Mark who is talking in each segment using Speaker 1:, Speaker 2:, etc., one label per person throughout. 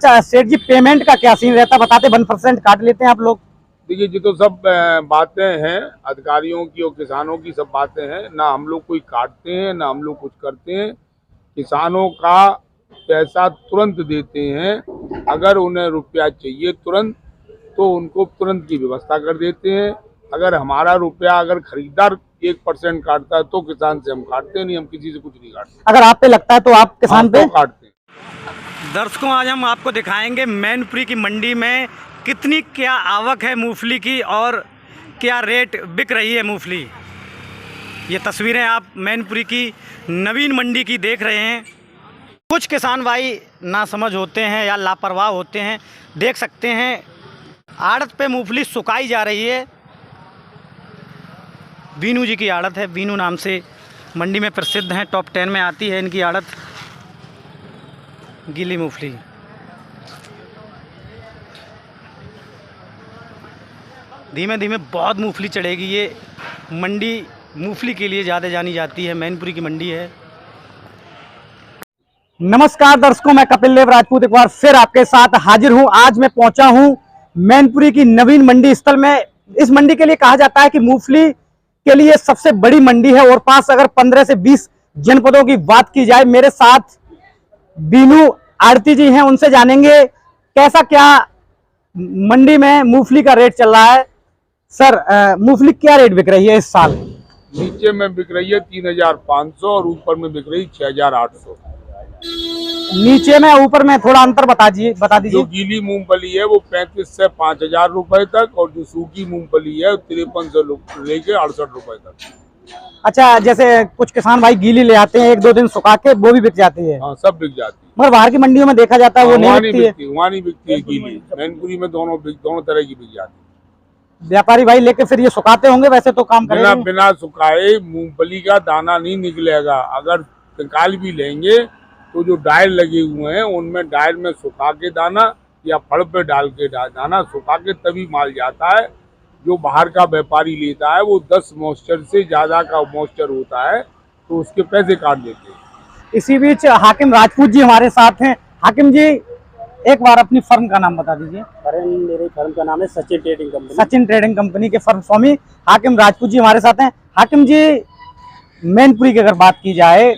Speaker 1: अच्छा सेठ जी, पेमेंट का क्या सीन रहता है बताते? 1% काट लेते हैं आप लोग?
Speaker 2: देखिए, ये तो सब बातें हैं अधिकारियों की और किसानों की, सब बातें हैं। ना हम लोग कोई काटते हैं ना हम लोग कुछ करते हैं। किसानों का पैसा तुरंत देते हैं। अगर उन्हें रुपया चाहिए तुरंत तो उनको तुरंत की व्यवस्था कर देते हैं। अगर हमारा रुपया अगर खरीदार 1% काटता है तो किसान से हम काटते नहीं, हम किसी से कुछ नहीं काटते।
Speaker 1: अगर आप पे लगता है तो आप किसान पे
Speaker 2: तो काटते हैं।
Speaker 1: दर्शकों, आज हम आपको दिखाएंगे मैनपुरी की मंडी में कितनी क्या आवक है मूंगफली की और क्या रेट बिक रही है मूंगफली। ये तस्वीरें आप मैनपुरी की नवीन मंडी की देख रहे हैं। कुछ किसान भाई नासमझ होते हैं या लापरवाह होते हैं। देख सकते हैं आड़त पे मूंगफली सुखाई जा रही है। बीनू जी की आड़त है, बीनू नाम से मंडी में प्रसिद्ध हैं, टॉप 10 में आती है इनकी आड़त। गीली मूंगफली धीमे धीमे बहुत मूंगफली चढ़ेगी। ये मंडी मूंगफली के लिए ज़्यादा जानी जाती है, मैनपुरी की मंडी है। नमस्कार दर्शकों, मैं कपिल देव राजपूत एक बार फिर आपके साथ हाजिर हूं। आज मैं पहुंचा हूं मैनपुरी की नवीन मंडी स्थल में। इस मंडी के लिए कहा जाता है कि मूंगफली के लिए सबसे बड़ी मंडी है और पास अगर 15 से 20 जनपदों की बात की जाए। मेरे साथ बीनू आरती जी हैं, उनसे जानेंगे कैसा क्या मंडी में मूंगफली का रेट चल रहा है। सर, मूंगफली क्या रेट बिक रही है इस साल?
Speaker 2: नीचे में बिक रही है 3,500 और ऊपर में बिक रही 6,800।
Speaker 1: नीचे में ऊपर में थोड़ा अंतर बता दीजिए।
Speaker 2: जो गीली मूंगफली है वो 35 से 5,000 रुपए तक और जो सूखी मूंगफली है 53 से लेके 68 रुपए तक।
Speaker 1: अच्छा, जैसे कुछ किसान भाई गीली ले आते हैं 1-2 दिन सुखा के, वो भी बिक जाती है?
Speaker 2: हाँ, सब बिक जाती है।
Speaker 1: मगर बाहर की मंडियों में देखा जाता है वो नहीं बिकती है।
Speaker 2: वहाँ नहीं बिकती है गीली। मैनपुरी में दोनों तरह की बिक जाती है।
Speaker 1: व्यापारी भाई लेके फिर ये सुखाते होंगे, वैसे तो काम करेंगे।
Speaker 2: बिना सुखाए मूंगफली का दाना नहीं निकलेगा। अगर निकाल भी लेंगे तो जो डायर लगे हुए हैं उनमें डायर में सुखा के दाना या फड़ पे डाल के दाना सुखा के तभी माल जाता है। जो बाहर का व्यापारी लेता है वो 10 मॉइस्चर से ज्यादा का मॉइस्चर होता है तो उसके पैसे काट देते हैं।
Speaker 1: इसी बीच हाकिम राजपूत जी हमारे साथ हैं। हाकिम जी, एक बार अपनी फर्म का नाम बता दीजिए।
Speaker 3: मेरे फर्म का नाम है Sachin trading company.
Speaker 1: Sachin trading company के फर्म स्वामी हाकिम राजपूत जी हमारे साथ हैं। हाकिम जी, मैनपुरी की अगर बात की जाए,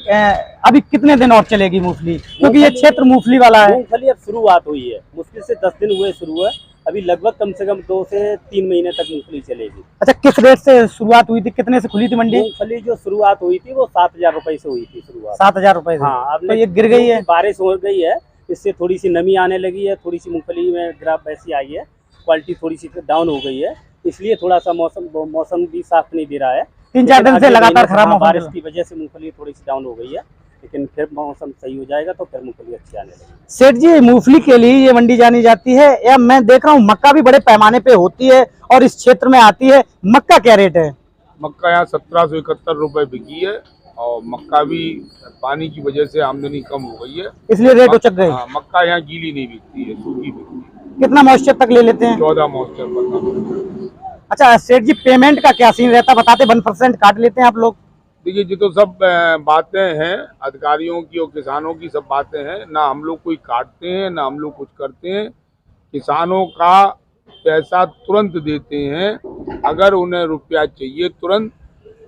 Speaker 1: अभी कितने दिन और चलेगी मूंगफली? क्योंकि ये क्षेत्र मूंगफली वाला है।
Speaker 3: मूंगफली अब शुरुआत हुई है, मुश्किल से 10 दिन हुए शुरू है। अभी लगभग कम से कम 2 से 3 महीने तक मूंगफली चलेगी।
Speaker 1: अच्छा, किस रेट से शुरुआत हुई थी? कितने से खुली थी मंडी?
Speaker 3: मूंगफली जो शुरुआत हुई थी वो 7,000 रुपए से हुई थी शुरुआत।
Speaker 1: 7,000 रुपए से?
Speaker 3: हाँ, अब
Speaker 1: तो ये गिर गई है।
Speaker 3: बारिश हो गई है, इससे थोड़ी सी नमी आने लगी है। थोड़ी सी मूंगफली में ग्राफ ऐसी आई है, क्वालिटी थोड़ी सी डाउन हो गई है। इसलिए थोड़ा सा मौसम भी साफ नहीं दे रहा है।
Speaker 1: 3-4 दिन से लगातार खराब मौसम,
Speaker 3: बारिश की वजह से मूंगफली थोड़ी सी डाउन हो गई है, लेकिन फिर मौसम सही हो जाएगा तो फिर मूंगफली अच्छी आने लगेगी।
Speaker 1: सेठ जी, मूंगफली के लिए ये मंडी जानी जाती है या मैं देख रहा हूँ मक्का भी बड़े पैमाने पे होती है और इस क्षेत्र में आती है। मक्का क्या रेट है?
Speaker 2: मक्का यहाँ 1771 रुपए बिकी है और मक्का भी पानी की वजह से आमदनी कम हो गई है,
Speaker 1: इसलिए रेट उचक गए।
Speaker 2: मक्का यहाँ गीली नहीं बिकती है, सूखी बिकती है।
Speaker 1: कितना मॉइस्चर तक ले लेते हैं?
Speaker 2: 14 मॉइस्चर पर।
Speaker 1: अच्छा सेठ जी, पेमेंट का क्या सीन रहता है बताते? 1% काट लेते हैं आप लोग?
Speaker 2: देखिए, ये तो सब बातें हैं अधिकारियों की और किसानों की, सब बातें हैं। ना हम लोग कोई काटते हैं ना हम लोग कुछ करते हैं। किसानों का पैसा तुरंत देते हैं। अगर उन्हें रुपया चाहिए तुरंत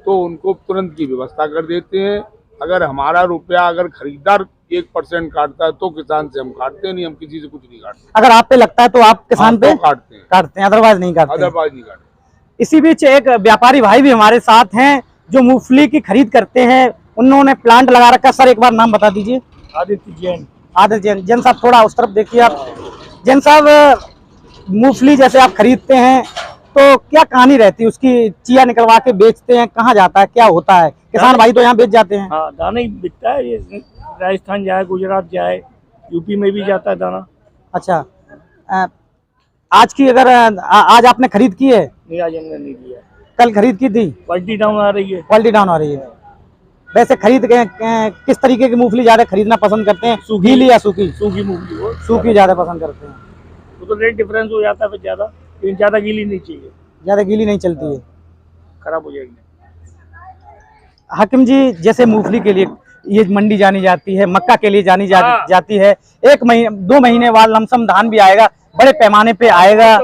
Speaker 2: तो उनको तुरंत की व्यवस्था कर देते हैं। अगर हमारा रुपया अगर खरीदार 1% काटता है तो किसान से हम काटते नहीं, हम किसी से कुछ नहीं काटते।
Speaker 1: अगर आप पे लगता है तो आप किसान पे
Speaker 2: तो
Speaker 1: काटते हैं, अदरवाइज नहीं काटते।
Speaker 2: अदरवाइज नहीं काटते।
Speaker 1: इसी बीच एक व्यापारी भाई भी हमारे साथ हैं जो मूंगफली की खरीद करते हैं। उन्होंने प्लांट लगा रखा। सर, एक बार नाम बता दीजिए।
Speaker 3: आदित्य जैन।
Speaker 1: आदित्य जैन। जैन साहब, थोड़ा उस तरफ देखिए आप। जैन साहब, मूंगफली जैसे आप खरीदते हैं तो क्या कहानी रहती है उसकी? चिया निकलवा के बेचते हैं, कहाँ जाता है, क्या होता है? किसान भाई तो यहाँ बेच जाते हैं।
Speaker 4: हाँ, दाना ही बिकता है। ये राजस्थान जाए, गुजरात जाए, यूपी में भी जाता है दाना।
Speaker 1: अच्छा, आज की अगर आज आपने खरीद की है?
Speaker 4: नहीं, आज हमने नहीं लिया।
Speaker 1: कल खरीद की थी?
Speaker 4: क्वालिटी डाउन आ रही है।
Speaker 1: क्वालिटी डाउन आ रही है। वैसे खरीद के किस तरीके की मूंगफली ज्यादा खरीदना पसंद करते हैं? गीली या सूखी?
Speaker 4: सूखी मूंगफली।
Speaker 1: सूखी ज्यादा पसंद करते हैं।
Speaker 4: वो तो रेट डिफरेंस हो जाता है फिर ज्यादा, लेकिन ज्यादा गीली नहीं चाहिए,
Speaker 1: ज्यादा गीली नहीं चलती है,
Speaker 4: खराब हो जाएगी।
Speaker 1: हाकिम जी, जैसे मूंगफली के लिए ये मंडी जानी जाती है, मक्का के लिए जाती है। 2 महीने बाद लमसम धान भी आएगा, बड़े पैमाने पे आएगा।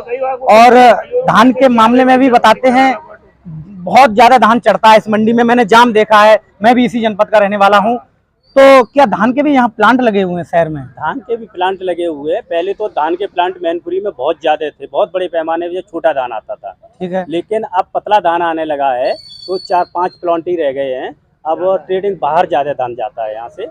Speaker 1: और धान के मामले में भी बताते हैं, बहुत ज्यादा धान चढ़ता है इस मंडी में, मैंने जाम देखा है, मैं भी इसी जनपद का रहने वाला हूँ। तो क्या धान के भी यहाँ प्लांट लगे हुए हैं शहर में?
Speaker 3: धान के भी प्लांट लगे हुए हैं। पहले तो धान के प्लांट मैनपुरी में बहुत ज्यादा थे, बहुत बड़े पैमाने पे छोटा धान आता था,
Speaker 1: ठीक है।
Speaker 3: लेकिन अब पतला धान आने लगा है, तो 4-5 प्लांट ही रह गए हैं। अब ट्रेडिंग बाहर ज्यादा धान जाता है, यहाँ से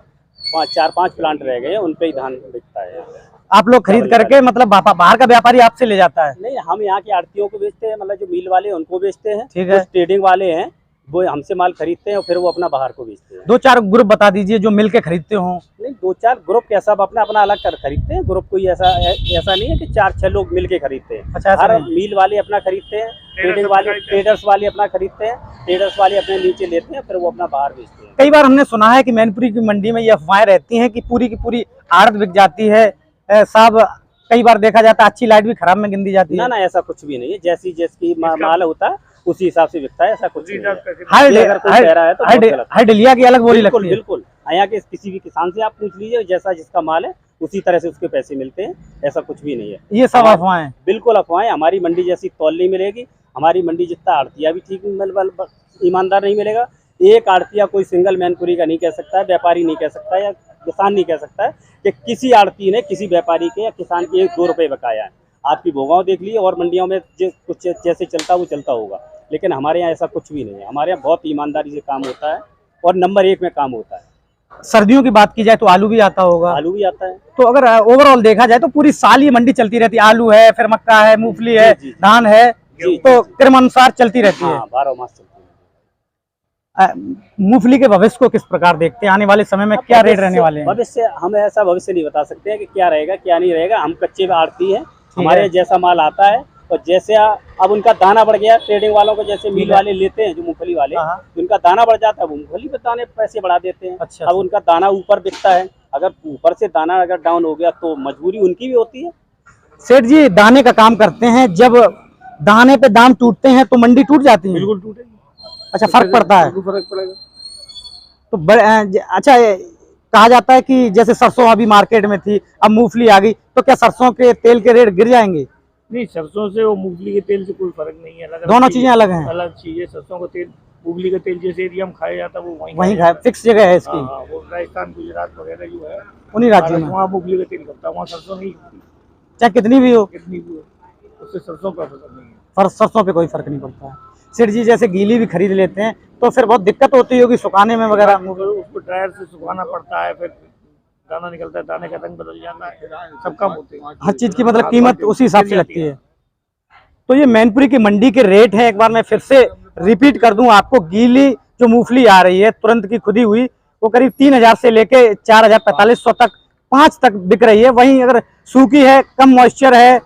Speaker 3: 4-5 प्लांट रह गए हैं, उन पे ही धान बिकता है।
Speaker 1: आप लोग खरीद करके, मतलब बाहर का व्यापारी आपसे ले जाता है?
Speaker 3: नहीं, हम यहाँ के आड़तियों को बेचते हैं, मतलब जो मिल वाले हैं उनको बेचते हैं।
Speaker 1: ठीक है।
Speaker 3: कुछ ट्रेडिंग वाले हैं वो हमसे माल खरीदते हैं और फिर वो अपना बाहर को बेचते हैं।
Speaker 1: 2-4 ग्रुप बता दीजिए जो मिल के खरीदते हो।
Speaker 3: नहीं, 2-4 ग्रुप क्या, सब अपना अपना अलग कर खरीदते हैं। ग्रुप कोई ऐसा नहीं है कि 4-6 लोग मिल के खरीदते हैं।
Speaker 1: अच्छा, ऐसा
Speaker 3: हर
Speaker 1: नहीं।
Speaker 3: मिल वाले अपना खरीदते हैं, ट्रेडिंग वाले, ट्रेडर्स वाले अपना खरीदते हैं, ट्रेडर्स वाले अपने नीचे लेते हैं, फिर वो अपना बाहर बेचते हैं।
Speaker 1: कई बार हमने सुना है कि मैनपुरी की मंडी में ये अफवाहें रहती हैं कि पूरी की पूरी आड़त बिक जाती है। साहब, कई बार देखा जाता है अच्छी लाइट भी खराब में गिन दी जाती है।
Speaker 3: ना, ऐसा कुछ भी नहीं है। जैसी माल होता है उसी हिसाब से बिकता है, ऐसा कुछ नहीं है। अगर कोई कह रहा है तो बहुत गलत है।
Speaker 1: हाई डलिया की अलग बोली लगती है।
Speaker 3: बिल्कुल, यहाँ के किसी भी किसान से आप पूछ लीजिए, जैसा जिसका माल है उसी तरह से उसके पैसे मिलते हैं, ऐसा कुछ भी नहीं है।
Speaker 1: ये सब अफवाहें?
Speaker 3: बिल्कुल अफवाहें। हमारी मंडी जैसी तौल नहीं मिलेगी, हमारी मंडी जितना आड़तिया भी ठीक ईमानदार नहीं मिलेगा। एक आड़तिया कोई सिंगल मैनपुरी का नहीं कह सकता है, व्यापारी नहीं कह सकता है, या किसान नहीं कह सकता है कि किसी आड़ती ने किसी व्यापारी के या किसान के 1-2 रुपये बकाया है। आपकी भोगांव देख लीजिए, और मंडियों में कुछ जैसे चलता वो चलता होगा, लेकिन हमारे यहाँ ऐसा कुछ भी नहीं है। हमारे यहाँ बहुत ईमानदारी से काम होता है और नंबर 1 में काम होता है।
Speaker 1: सर्दियों की बात की जाए तो आलू भी आता होगा?
Speaker 3: आलू भी आता है।
Speaker 1: तो अगर ओवरऑल देखा जाए तो पूरी साल ये मंडी चलती रहती है? आलू है, फिर मक्का है, मूंगफली है, धान है, तो क्रमानुसार चलती रहती है?
Speaker 3: 12 मास चलती है।
Speaker 1: मूंगफली के भविष्य को किस प्रकार देखते हैं? आने वाले समय में क्या रेट रहने वाले हैं?
Speaker 3: भविष्य हम ऐसा भविष्य नहीं बता सकते हैं कि क्या रहेगा क्या नहीं रहेगा। हम कच्चे में आड़ती है, हमारे जैसा माल आता है, और जैसे अब उनका दाना बढ़ गया, ट्रेडिंग वालों को जैसे मिल वाले लेते हैं जो मूंगफली वाले, उनका दाना बढ़ जाता है, वो मूंगफली पे दाने पैसे बढ़ा देते हैं।
Speaker 1: अच्छा।
Speaker 3: अब उनका दाना ऊपर बिकता है, अगर ऊपर से दाना अगर डाउन हो गया तो मजबूरी उनकी भी होती है।
Speaker 1: सेठ जी दाने का काम करते हैं, जब दाने पे दाम टूटते हैं तो मंडी टूट जाती है?
Speaker 2: बिल्कुल टूटेगी।
Speaker 1: अच्छा, फर्क पड़ता है?
Speaker 2: फर्क पड़ेगा।
Speaker 1: तो अच्छा, कहा जाता है कि जैसे सरसों अभी मार्केट में थी, अब मूंगफली आ गई, तो क्या सरसों के तेल के रेट गिर जाएंगे?
Speaker 4: नहीं, सरसों से और मूंगफली के तेल से कोई फर्क नहीं है।
Speaker 1: दोनों चीजें अलग हैं?
Speaker 4: अलग चीज है। सरसों का तेल, मूंगफली का तेल जिस एरिया में खाया जाता है वो
Speaker 1: वहीं खाया, फिक्स जगह है इसकी?
Speaker 4: हाँ, वो राजस्थान, गुजरात वगैरह जो है
Speaker 1: उन्हीं राज्यों में
Speaker 4: वहाँ मूंगफली का तेल करता है, वहाँ सरसों नहीं होती।
Speaker 1: चाहे कितनी भी हो,
Speaker 4: कितनी भी हो, उससे सरसों का फर्क नहीं है।
Speaker 1: सरसों पे कोई फर्क नहीं पड़ता है। सेठ जी जैसे गीली भी खरीद लेते हैं तो फिर बहुत दिक्कत होती होगी सुखाने में वगैरह?
Speaker 4: उसको ड्रायर से सुखाना पड़ता है, फिर दाना निकलता है, दाने का रंग बदल जाता है, सब काम होते हैं।
Speaker 1: हर चीज की मतलब कीमत उसी हिसाब से लगती है। तो ये मैनपुरी की मंडी के रेट है, एक बार मैं फिर से रिपीट कर दूं आपको। गीली जो मूंगफली आ रही है तुरंत की खुदी हुई, वो करीब 3000 से लेके 4000-4500 तक, 5 तक बिक रही है। वहीं अगर सूखी है, कम मॉइस्चर है,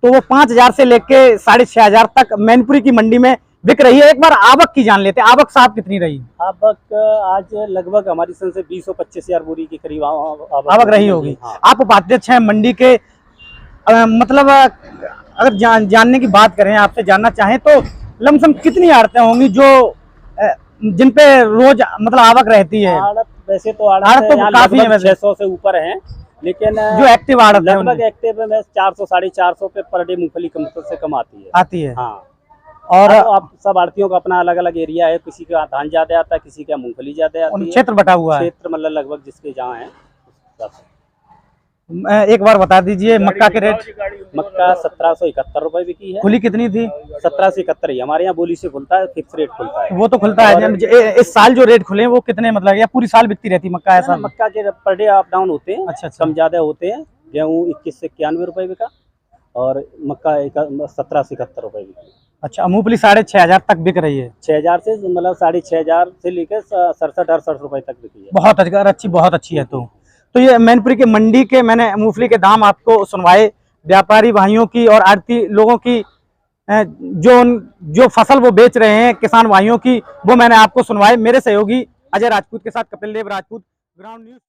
Speaker 1: तो वो 5000 से लेके 6500 तक मैनपुरी की मंडी में बिक रही है। एक बार आवक की जान लेते हैं, आवक साहब कितनी रही?
Speaker 3: आवक आज लगभग हमारी सन से 20 और 25,000 बोरी के करीब
Speaker 1: आवक रही होगी।
Speaker 3: हाँ।
Speaker 1: आप उपाध्यक्ष हैं मंडी के, मतलब अगर जानने की बात करें, आपसे जानना चाहें तो लमसम कितनी आड़तें होंगी जो जिन पे रोज मतलब आवक रहती है?
Speaker 3: आड़त वैसे तो
Speaker 1: आड़त तो काफी है,
Speaker 3: 600 से ऊपर है, लेकिन
Speaker 1: जो एक्टिव आड़त है
Speaker 3: लगभग एक्टिव में 400-450 पे पर डे मूंगफली कम से कम आती है।
Speaker 1: हाँ।
Speaker 3: और आप सब आड़तियों का अपना अलग अलग एरिया है, किसी का धान ज्यादा आता है, किसी का मूंगफली ज्यादा आती है।
Speaker 1: क्षेत्र बटा हुआ है?
Speaker 3: क्षेत्र मतलब लगभग जिसके जहाँ है।
Speaker 1: एक बार बता दीजिए मक्का के रेट?
Speaker 3: मक्का 1771 रुपए बिकी है।
Speaker 1: खुली कितनी थी?
Speaker 3: 17 से 71 ही हमारे यहाँ बोली से खुलता है, फिक्स रेट खुलता है।
Speaker 1: वो तो खुलता है। इस साल जो रेट खुले वो कितने, मतलब या पूरी साल बिकती रहती मक्का? ऐसा
Speaker 3: मक्का के पर डे अप डाउन होते हैं।
Speaker 1: अच्छा।
Speaker 3: कम ज्यादा होते हैं। गेहूँ 21 से 91 रुपए बिका, और मक्का 17 से 71 रुपए बिकी।
Speaker 1: अच्छा, मूंगफली 6500 तक बिक रही है?
Speaker 3: 6000 से मतलब 6500 से लेकर 67-68 रुपए तक बिकी है।
Speaker 1: बहुत अच्छी है। तो ये मैनपुरी के मंडी के मैंने मूंगफली के दाम आपको सुनवाए, व्यापारी भाइयों की और आड़ती लोगों की जो फसल वो बेच रहे हैं, किसान भाइयों की, वो मैंने आपको सुनवाए। मेरे सहयोगी अजय राजपूत के साथ कपिल देव राजपूत, ग्राउंड न्यूज।